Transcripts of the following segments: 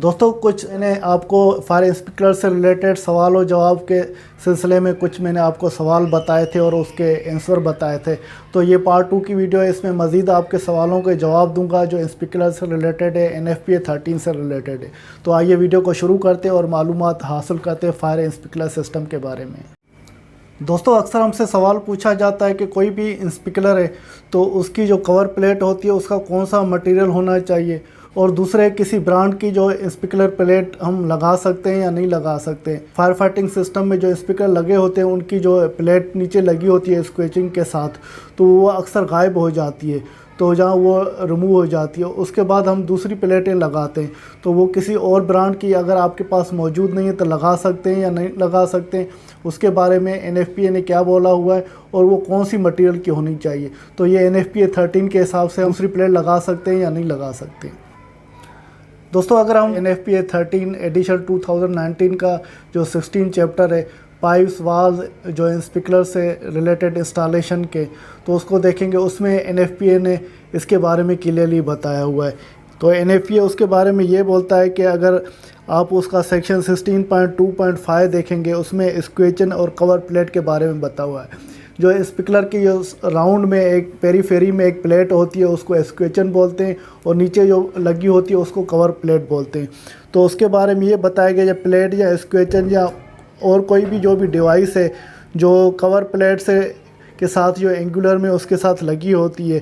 दोस्तों कुछ मैंने आपको फायर स्पीकर से रिलेटेड सवाल और जवाब के सिलसिले में कुछ मैंने आपको सवाल बताए थे और उसके आंसर बताए थे। तो ये पार्ट 2 की वीडियो है। इसमें मज़ीद आपके सवालों के जवाब दूंगा जो स्पीकर से रिलेटेड है, NFPA 13 से रिलेटेड है। तो आइए वीडियो को शुरू करते हैं और मालूमात हासिल करते हैं फायर स्पीकर सिस्टम के बारे में। दोस्तों अक्सर हमसे सवाल पूछा जाता है कि कोई भी स्पीकर है तो उसकी जो कवर प्लेट होती है उसका कौन सा मटेरियल होना चाहिए, और दूसरे किसी ब्रांड की जो स्पीकर प्लेट हम लगा सकते हैं या नहीं लगा सकते। फायर फाइटिंग सिस्टम में जो स्पीकर लगे होते हैं उनकी जो प्लेट नीचे लगी होती है स्क्वेचिंग के साथ, तो वो अक्सर गायब हो जाती है। तो जहाँ वो रिमूव हो जाती है उसके बाद हम दूसरी प्लेटें लगाते हैं। तो वो किसी और ब्रांड की अगर आपके पास मौजूद नहीं है तो लगा सकते हैं या नहीं लगा सकते हैं, उसके बारे में NFPA ने क्या बोला हुआ है और वो कौन सी मटेरियल की होनी चाहिए। तो ये NFPA 13 के हिसाब से हम दूसरी प्लेट लगा सकते हैं या नहीं लगा सकते। दोस्तों अगर हम NFPA 13 एडिशन 2019 का जो 16 चैप्टर है पाइप्स वाल्व जो स्पीकर से रिलेटेड इंस्टॉलेशन के, तो उसको देखेंगे। उसमें NFPA ने इसके बारे में क्लियरली बताया हुआ है। तो NFPA उसके बारे में ये बोलता है कि अगर आप उसका सेक्शन 16.2.5 देखेंगे उसमें स्क्वेचन और कवर प्लेट के बारे में बता हुआ है। जो स्पीकर की जो राउंड में एक पेरीफेरी में एक प्लेट होती है उसको स्क्वेचन बोलते हैं, और नीचे जो लगी होती है उसको कवर प्लेट बोलते हैं। तो उसके बारे में ये बताया गया जब प्लेट या स्क्वेचन या और कोई भी जो भी डिवाइस है जो कवर प्लेट से के साथ जो एंगुलर में उसके साथ लगी होती है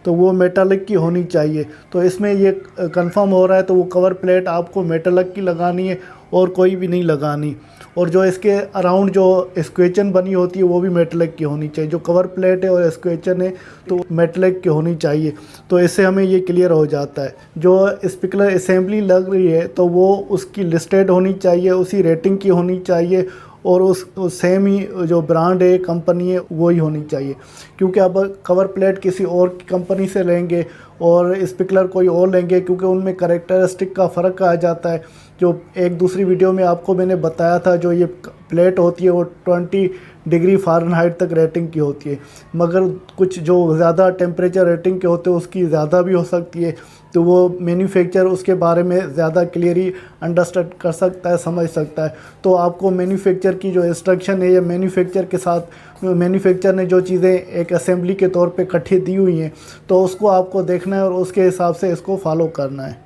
तो वो मेटालिक की होनी चाहिए। तो इसमें ये कंफर्म हो रहा है तो वो कवर प्लेट आपको मेटालिक की लगानी है और कोई भी नहीं लगानी। और जो इसके अराउंड जो स्क्वेचन बनी होती है वो भी मेटालिक की होनी चाहिए। जो कवर प्लेट है और स्क्वेचन है तो मेटालिक की होनी चाहिए। तो इससे हमें ये क्लियर हो जाता है। जो स्पीकर असेंबली लग रही है तो वो उसकी लिस्टेड होनी चाहिए, उसी रेटिंग की होनी चाहिए, और उस सेम ही जो ब्रांड है कंपनी है वही होनी चाहिए। क्योंकि अब कवर प्लेट किसी और कंपनी से लेंगे और स्पीकर कोई और लेंगे, क्योंकि उनमें कैरेक्टरिस्टिक का फ़र्क आ जाता है। जो एक दूसरी वीडियो में आपको मैंने बताया था जो ये प्लेट होती है वो 20 डिग्री फ़ारेनहाइट तक रेटिंग की होती है, मगर कुछ जो ज़्यादा टेम्परेचर रेटिंग के होते हैं उसकी ज़्यादा भी हो सकती है। तो वो मैन्युफैक्चर उसके बारे में ज़्यादा क्लियरली अंडरस्टैंड कर सकता है, समझ सकता है। तो आपको मैन्युफैक्चर की जो इंस्ट्रक्शन है या मैन्युफैक्चर के साथ मैन्युफैक्चर ने जो चीज़ें एक असेंबली के तौर पे इकट्ठी दी हुई हैं तो उसको आपको देखना है और उसके हिसाब से इसको फॉलो करना है।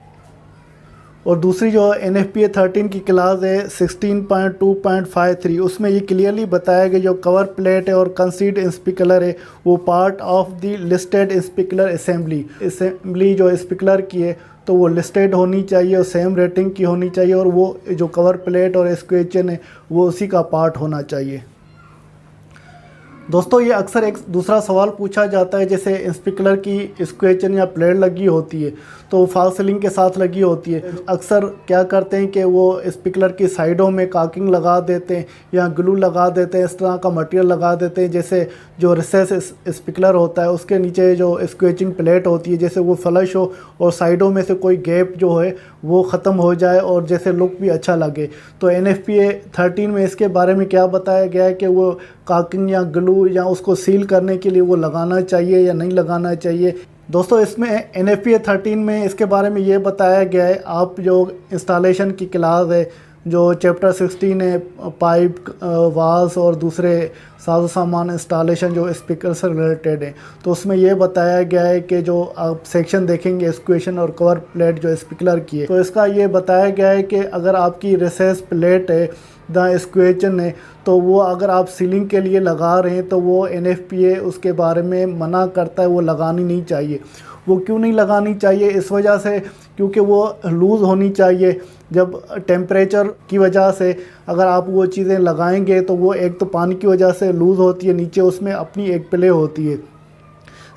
और दूसरी जो NFPA 13 की क्लास है 16.2.53 उसमें ये क्लियरली बताया गया जो कवर प्लेट है और कंसीड स्पीकर है वो part of the listed speaker assembly जो स्पीकर की है तो वो लिस्टेड होनी चाहिए और सेम रेटिंग की होनी चाहिए, और वो जो कवर प्लेट और स्क्वेचन है वो उसी का पार्ट होना चाहिए। दोस्तों ये अक्सर एक दूसरा सवाल पूछा जाता है, जैसे स्पीकर की स्क्वेचन या प्लेट लगी होती है तो फॉल्स सीलिंग के साथ लगी होती है। अक्सर क्या करते हैं कि वो स्पीकर की साइडों में काकिंग लगा देते हैं या ग्लू लगा देते हैं, इस तरह का मटेरियल लगा देते हैं। जैसे जो रिसेस स्पीकर होता है उसके नीचे जो स्क्वेचिंग प्लेट होती है जैसे वो फ्लश हो और साइडों में से कोई गैप जो है वो ख़त्म हो जाए और जैसे लुक भी अच्छा लगे। तो NFPA 13 में इसके बारे में क्या बताया गया है कि वो काकिंग या ग्लू या उसको सील करने के लिए वो लगाना चाहिए या नहीं लगाना चाहिए। दोस्तों इसमें NFPA 13 में इसके बारे में ये बताया गया है, आप जो इंस्टॉलेशन की क्लास है जो चैप्टर 16 है पाइप वाल्स और दूसरे साजो सामान इंस्टॉलेशन जो स्पीकर से रिलेटेड है, तो उसमें ये बताया गया है कि जो आप सेक्शन देखेंगे स्क्वेशन और कवर प्लेट जो स्पीकर की है तो इसका ये बताया गया है कि अगर आपकी रिसेस प्लेट है द स्क्वेचन है तो वो अगर आप सीलिंग के लिए लगा रहे हैं तो वो NFPA उसके बारे में मना करता है, वो लगानी नहीं चाहिए। वो क्यों नहीं लगानी चाहिए? इस वजह से क्योंकि वो लूज़ होनी चाहिए। जब टेम्परेचर की वजह से अगर आप वो चीज़ें लगाएंगे तो वो एक तो पानी की वजह से लूज़ होती है, नीचे उसमें अपनी एक प्ले होती है।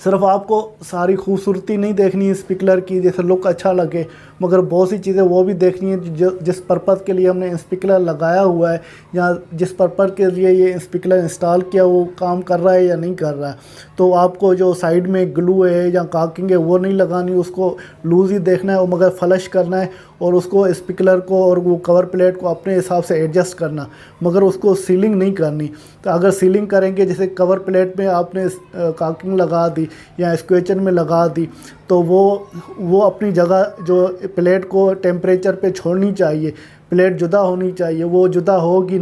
सिर्फ आपको सारी खूबसूरती नहीं देखनी है स्पीकर की जैसे लुक अच्छा लगे, मगर बहुत सी चीज़ें वो भी देखनी है जिस पर्पज़ के लिए हमने स्पीकर लगाया हुआ है या जिस पर्पज़ के लिए ये स्पीकर इंस्टॉल किया वो काम कर रहा है या नहीं कर रहा है। तो आपको जो साइड में ग्लू है या काकिंग है वो नहीं लगानी, उसको लूज़ ही देखना है, मगर फ्लश करना है और उसको स्पीकर को और वो कवर प्लेट को अपने हिसाब से एडजस्ट करना, मगर उसको सीलिंग नहीं करनी। तो अगर सीलिंग करेंगे, जैसे कवर प्लेट में आपने काकिंग लगा दी या स्क्वेचर में लगा दी, तो वो अपनी जगह जो प्लेट को टेम्परेचर पे छोड़नी चाहिए, प्लेट जुदा होनी चाहिए। वो जुदा होगी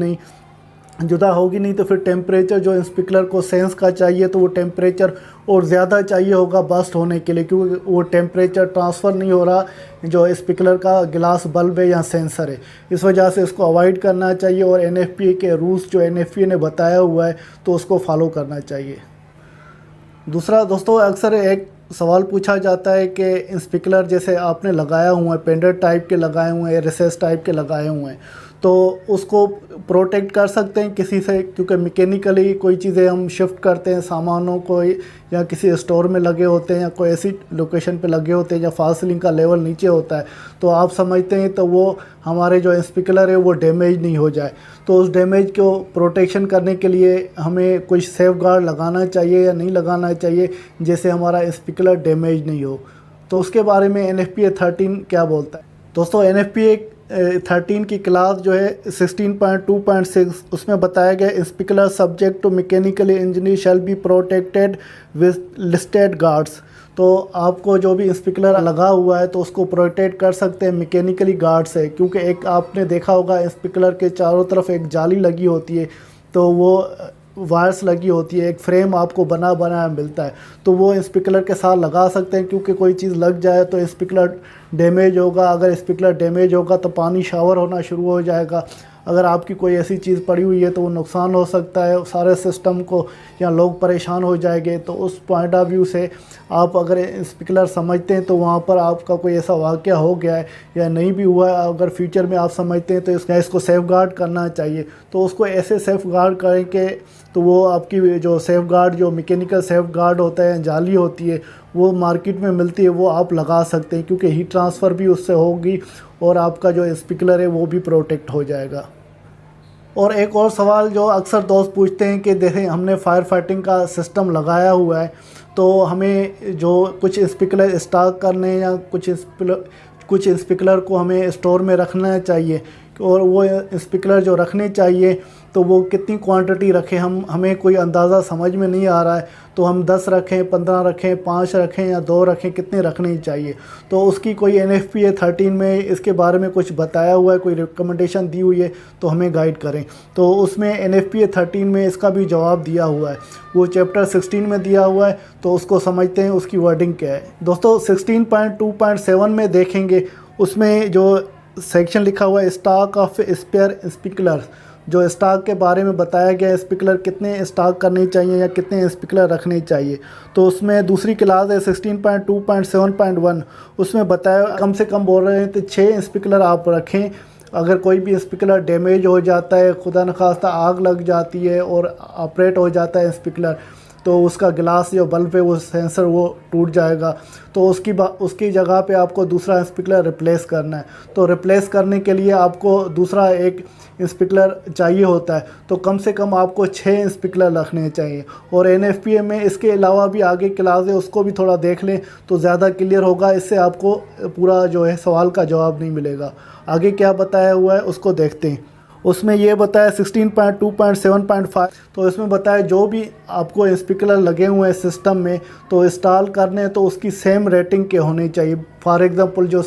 नहीं तो फिर टेम्परेचर जो स्पीकर को सेंस का चाहिए तो वो टेम्परेचर और ज़्यादा चाहिए होगा बस्ट होने के लिए, क्योंकि वो टेम्परेचर ट्रांसफ़र नहीं हो रहा जो स्पीकर का ग्लास बल्ब है या सेंसर है। इस वजह से इसको अवॉइड करना चाहिए और NFPA के रूल्स जो NFPA ने बताया हुआ है तो उसको फॉलो करना चाहिए। दूसरा दोस्तों, अक्सर एक सवाल पूछा जाता है कि स्पीकर जैसे आपने लगाया हुआ है, पेंडर टाइप के लगाए हुए हैं, रिसेस टाइप के लगाए हुए हैं, तो उसको प्रोटेक्ट कर सकते हैं किसी से, क्योंकि मैकेनिकली कोई चीज़ें हम शिफ्ट करते हैं सामानों को, या किसी स्टोर में लगे होते हैं या कोई ऐसी लोकेशन पे लगे होते हैं या फॉल्स सीलिंग का लेवल नीचे होता है, तो आप समझते हैं तो वो हमारे जो स्पीकर है वो डैमेज नहीं हो जाए। तो उस डैमेज को प्रोटेक्शन करने के लिए हमें कुछ सेफ गार्ड लगाना चाहिए या नहीं लगाना चाहिए, जैसे हमारा स्पीकर डैमेज नहीं हो। तो उसके बारे में NFPA 13 क्या बोलता है दोस्तों। NFPA 13 की क्लास जो है 16.2.6 उसमें बताया गया speaker subject to mechanically engineer shall be protected with listed guards. तो आपको जो भी स्पीकर लगा हुआ है तो उसको प्रोटेक्ट कर सकते हैं मैकेनिकली गार्ड से, क्योंकि एक आपने देखा होगा स्पीकर के चारों तरफ एक जाली लगी होती है, तो वो वायर्स लगी होती है, एक फ्रेम आपको बना मिलता है, तो वो स्पीकर के साथ लगा सकते हैं, क्योंकि कोई चीज़ लग जाए तो स्पीकर डैमेज होगा। अगर स्पीकर डैमेज होगा तो पानी शावर होना शुरू हो जाएगा। अगर आपकी कोई ऐसी चीज़ पड़ी हुई है तो वो नुकसान हो सकता है सारे सिस्टम को, या लोग परेशान हो जाएंगे। तो उस पॉइंट ऑफ व्यू से आप अगर स्पीकर समझते हैं तो वहाँ पर आपका कोई ऐसा वाक़या हो गया है या नहीं भी हुआ है, अगर फ्यूचर में आप समझते हैं तो इसको सेफ गार्ड करना चाहिए। तो उसको ऐसे सेफ गार्ड करें कि तो वो आपकी जो सेफ गार्ड जो मैकेनिकल सेफ गार्ड होता है, जाली होती है, वो मार्केट में मिलती है, वो आप लगा सकते हैं, क्योंकि हीट ट्रांसफ़र भी उससे होगी और आपका जो स्पीकर है वो भी प्रोटेक्ट हो जाएगा। और एक और सवाल जो अक्सर दोस्त पूछते हैं कि देखें हमने फायर फाइटिंग का सिस्टम लगाया हुआ है, तो हमें जो कुछ स्पीकर स्टॉक करने या कुछ स्पीकर को हमें स्टोर में रखना चाहिए, और वो स्पीकर जो रखने चाहिए तो वो कितनी क्वांटिटी रखें, हमें कोई अंदाज़ा समझ में नहीं आ रहा है। तो हम 10 रखें, 15 रखें, 5 रखें या 2 रखें, कितने रखने चाहिए। तो उसकी कोई NFPA 13 में इसके बारे में कुछ बताया हुआ है, कोई रिकमेंडेशन दी हुई है तो हमें गाइड करें। तो उसमें NFPA 13 में इसका भी जवाब दिया हुआ है, वो चैप्टर 16 में दिया हुआ है, तो उसको समझते हैं उसकी वर्डिंग क्या है। दोस्तों 16.2.7 में देखेंगे, उसमें जो सेक्शन लिखा हुआ है स्टॉक ऑफ स्पेयर स्पीकर, जो स्टॉक के बारे में बताया गया है स्पीकर कितने स्टॉक करने चाहिए या कितने स्पीकर रखने चाहिए। तो उसमें दूसरी क्लास है 16.2.7.1, उसमें बताया कम से कम बोल रहे हैं तो 6 स्पीकर आप रखें। अगर कोई भी स्पीकर डैमेज हो जाता है, खुदा न खास्ता आग लग जाती है और ऑपरेट हो जाता है स्पीकर, तो उसका ग्लास जो बल्ब है वो सेंसर वो टूट जाएगा, तो उसकी जगह पे आपको दूसरा स्पीकर रिप्लेस करना है। तो रिप्लेस करने के लिए आपको दूसरा एक स्पीकर चाहिए होता है, तो कम से कम आपको 6 स्पीकर रखने चाहिए। और NFPA में इसके अलावा भी आगे क्लास है, उसको भी थोड़ा देख लें तो ज़्यादा क्लियर होगा, इससे आपको पूरा जो है सवाल का जवाब नहीं मिलेगा। आगे क्या बताया हुआ है उसको देखते हैं। उसमें ये बताया 16.2.7.5, तो इसमें बताया जो भी आपको स्पीकर लगे हुए हैं सिस्टम में तो इंस्टॉल करने तो उसकी सेम रेटिंग के होने चाहिए। फॉर एग्ज़ाम्पल जो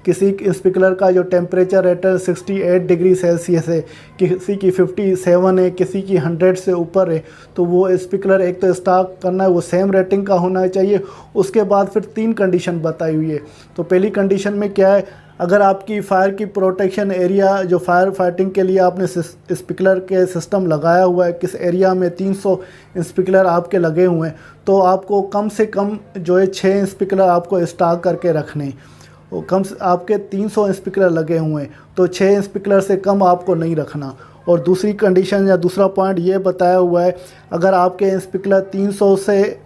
किसी स्पीकर का जो टेम्परेचर रेटर 68 डिग्री सेल्सियस है, किसी की 57 है, किसी की 100 से ऊपर है, तो वो स्पीकर एक तो इंस्टॉल करना है वो सेम रेटिंग का होना चाहिए। उसके बाद फिर 3 कंडीशन बताई हुई है। तो पहली कंडीशन में क्या है, अगर आपकी फायर की प्रोटेक्शन एरिया जो फायर फाइटिंग के लिए आपने स्पीकर के सिस्टम लगाया हुआ है, किस एरिया में 300 स्पीकर आपके लगे हुए हैं, तो आपको कम से कम जो है 6 स्पीकर आपको स्टॉक करके रखने। कम से आपके 300 स्पीकर लगे हुए हैं तो 6 स्पीकर से कम आपको नहीं रखना। और दूसरी कंडीशन या दूसरा पॉइंट ये बताया हुआ है, अगर आपके स्पीकर 300 से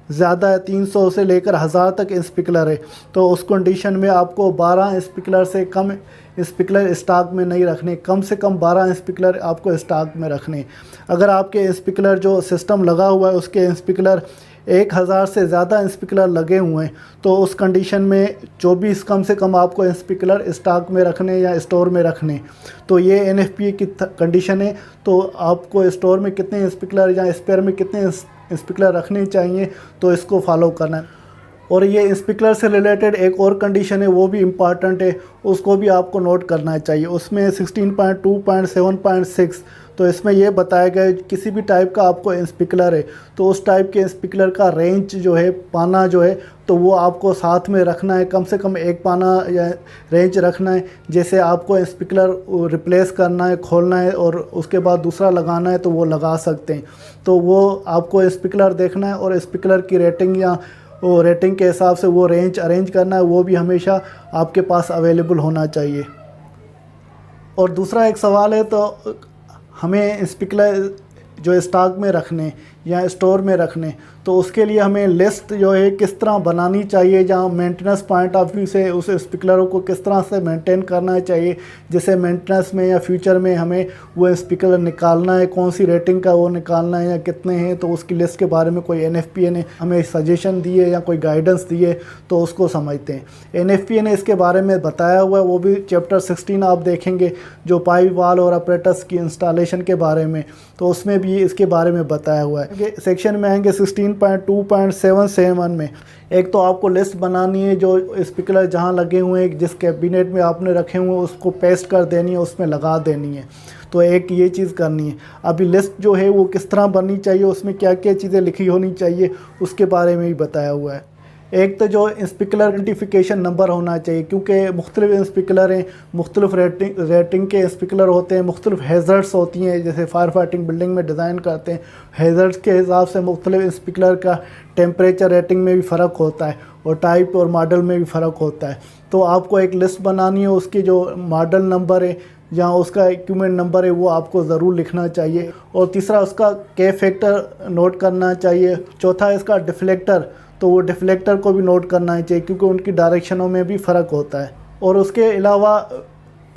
ज़्यादा है, 300 से लेकर 1000 तक स्पीकर है, तो उस कंडीशन में आपको 12 स्पीकर से कम स्पीकर स्टॉक में नहीं रखने, कम से कम 12 स्पीकर आपको स्टॉक में रखने। अगर आपके स्पीकर जो सिस्टम लगा हुआ है उसके स्पीकर 1000 से ज़्यादा स्पीकर लगे हुए हैं तो उस कंडीशन में 24 कम से कम आपको स्पीकर स्टॉक में रखने या स्टोर में रखने। तो ये NFPA की कंडीशन है। तो आपको स्टोर में कितने स्पीकर या स्पेयर में कितने स्पीकर रखने चाहिए, तो इसको फॉलो करना है। और ये स्पीकर से रिलेटेड एक और कंडीशन है, वो भी इम्पॉर्टेंट है, उसको भी आपको नोट करना चाहिए। उसमें 16.2.7.6 तो इसमें ये बताया गया है किसी भी टाइप का आपको स्पीकर है तो उस टाइप के स्पीकर का रेंज जो है, पाना जो है, तो वो आपको साथ में रखना है। कम से कम एक पाना या रेंज रखना है। जैसे आपको स्पीकर रिप्लेस करना है, खोलना है और उसके बाद दूसरा लगाना है तो वो लगा सकते हैं। तो वो आपको स्पीकर देखना है और स्पीकर की रेटिंग या वो रेटिंग के हिसाब से वो रेंज अरेंज करना है, वो भी हमेशा आपके पास अवेलेबल होना चाहिए। और दूसरा एक सवाल है, तो हमें स्पीकर जो स्टॉक में रखने या स्टोर में रखने, तो उसके लिए हमें लिस्ट जो है किस तरह बनानी चाहिए, जहाँ मेंटेनेंस पॉइंट ऑफ व्यू से उस स्पीकरों को किस तरह से मेंटेन करना चाहिए। जैसे मेंटेनेंस में या फ्यूचर में हमें वो स्पीकर निकालना है, कौन सी रेटिंग का वो निकालना है या कितने हैं, तो उसकी लिस्ट के बारे में कोई NFPA ने हमें सजेशन दिए या कोई गाइडेंस दिए तो उसको समझते हैं। NFPA ने इसके बारे में बताया हुआ है, वो भी चैप्टर 16 आप देखेंगे जो पाइप वाल और अपरेटस की इंस्टॉलेशन के बारे में, तो उसमें भी इसके बारे में बताया हुआ है। सेक्शन में आएंगे 16.2.7 में। एक तो आपको लिस्ट बनानी है जो स्पीकर जहाँ लगे हुए हैं, जिस कैबिनेट में आपने रखे हुए हैं उसको पेस्ट कर देनी है, उसमें लगा देनी है। तो एक ये चीज़ करनी है। अभी लिस्ट जो है वो किस तरह बननी चाहिए, उसमें क्या क्या चीज़ें लिखी होनी चाहिए, उसके बारे में भी बताया हुआ है। एक तो जो स्पीकर आइडेंटिफिकेशन नंबर होना चाहिए, क्योंकि मुख्तलिफ स्पीकर हैं, मुख्तलिफ रेटिंग के स्पीकर होते हैं, मुख्तलिफ हैज़र्ड्स होती हैं। जैसे फायर फाइटिंग बिल्डिंग में डिज़ाइन करते हैं, हैज़र्ड्स के हिसाब से मुख्तलिफ स्पीकर का टेम्परेचर रेटिंग में भी फ़र्क होता है और टाइप और मॉडल में भी फ़र्क होता है। तो आपको एक लिस्ट बनानी है, उसकी जो मॉडल नंबर है या उसका इक्विपमेंट नंबर है वो आपको ज़रूर लिखना चाहिए। और तीसरा उसका के फैक्टर नोट करना चाहिए। चौथा इसका डिफ्लेक्टर, तो वो डिफ्लेक्टर को भी नोट करना चाहिए क्योंकि उनकी डायरेक्शनों में भी फ़र्क होता है। और उसके अलावा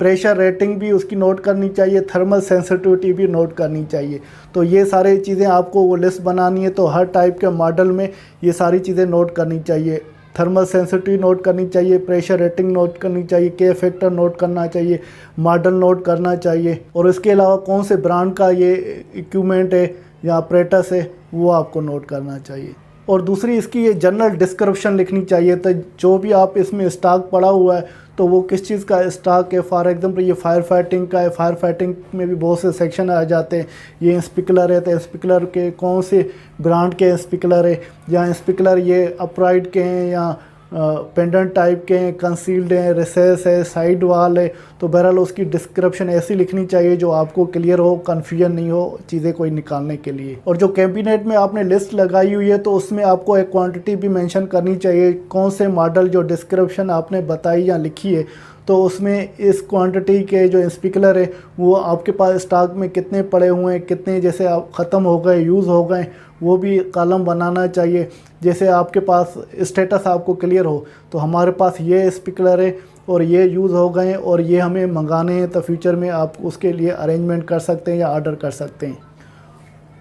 प्रेशर रेटिंग भी उसकी नोट करनी चाहिए, थर्मल सेंसिटिविटी भी नोट करनी चाहिए। तो ये सारी चीज़ें आपको वो लिस्ट बनानी है, तो हर टाइप के मॉडल में ये सारी चीज़ें नोट करनी चाहिए। थर्मल सेंसिटिविटी नोट करनी चाहिए, प्रेशर रेटिंग नोट करनी चाहिए, के फैक्टर नोट करना चाहिए, मॉडल नोट करना चाहिए। और इसके अलावा कौन से ब्रांड का ये इक्विपमेंट है या अपरेटस है वो आपको नोट करना चाहिए। और दूसरी इसकी ये जनरल डिस्क्रिप्शन लिखनी चाहिए। तो जो भी आप इसमें स्टॉक पड़ा हुआ है तो वो किस चीज़ का स्टॉक है। फॉर एग्जांपल ये फायर फाइटिंग का है, फायर फाइटिंग में भी बहुत से सेक्शन आ जाते हैं। ये स्पीकर है तो स्पीकर के कौन से ब्रांड के स्पीकर है, या स्पीकर ये अपराइट के हैं या पेंडेंट टाइप के हैं, कंसील्ड हैं, रिसेस है, साइड वाल है। तो बहरहाल उसकी डिस्क्रिप्शन ऐसी लिखनी चाहिए जो आपको क्लियर हो, कन्फ्यूजन नहीं हो चीज़ें कोई निकालने के लिए। और जो कैबिनेट में आपने लिस्ट लगाई हुई है तो उसमें आपको एक क्वांटिटी भी मेंशन करनी चाहिए, कौन से मॉडल जो डिस्क्रिप्शन आपने बताई या लिखी है तो उसमें इस क्वांटिटी के जो स्पीकर है वो आपके पास स्टॉक में कितने पड़े हुए हैं, कितने जैसे आप ख़त्म हो गए, यूज़ हो गए, वो भी कॉलम बनाना चाहिए। जैसे आपके पास स्टेटस आपको क्लियर हो तो हमारे पास ये स्पीकर है और ये यूज़ हो गए और ये हमें मंगाने हैं, तो फ्यूचर में आप उसके लिए अरेंजमेंट कर सकते हैं या ऑर्डर कर सकते हैं।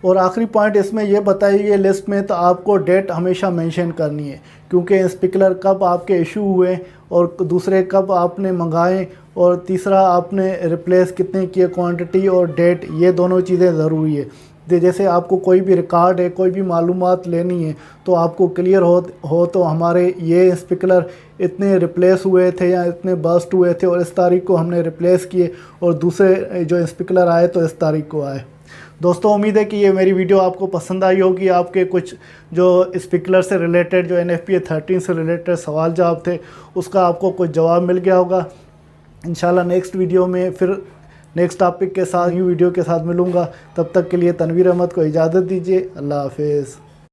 और आखिरी पॉइंट इसमें यह बताइए लिस्ट में, तो आपको डेट हमेशा मेंशन करनी है, क्योंकि स्पीकर कब आपके इशू हुए और दूसरे कब आपने मंगाए और तीसरा आपने रिप्लेस कितने किए, क्वांटिटी और डेट, ये दोनों चीज़ें ज़रूरी है। जैसे आपको कोई भी रिकॉर्ड है, कोई भी मालूमात लेनी है तो आपको क्लियर हो तो हमारे ये स्पीकर इतने रिप्लेस हुए थे या इतने बस्ट हुए थे और इस तारीख को हमने रिप्लेस किए और दूसरे जो स्पीकर आए तो इस तारीख को आए। दोस्तों उम्मीद है कि ये मेरी वीडियो आपको पसंद आई होगी। आपके कुछ जो स्पीकर से रिलेटेड, जो NFPA 13 से रिलेटेड सवाल जवाब थे उसका आपको कुछ जवाब मिल गया होगा। इंशाल्लाह नेक्स्ट वीडियो में फिर नेक्स्ट टॉपिक के साथ, न्यू वीडियो के साथ मिलूँगा। तब तक के लिए तनवीर अहमद को इजाज़त दीजिए। अल्लाह हाफिज़।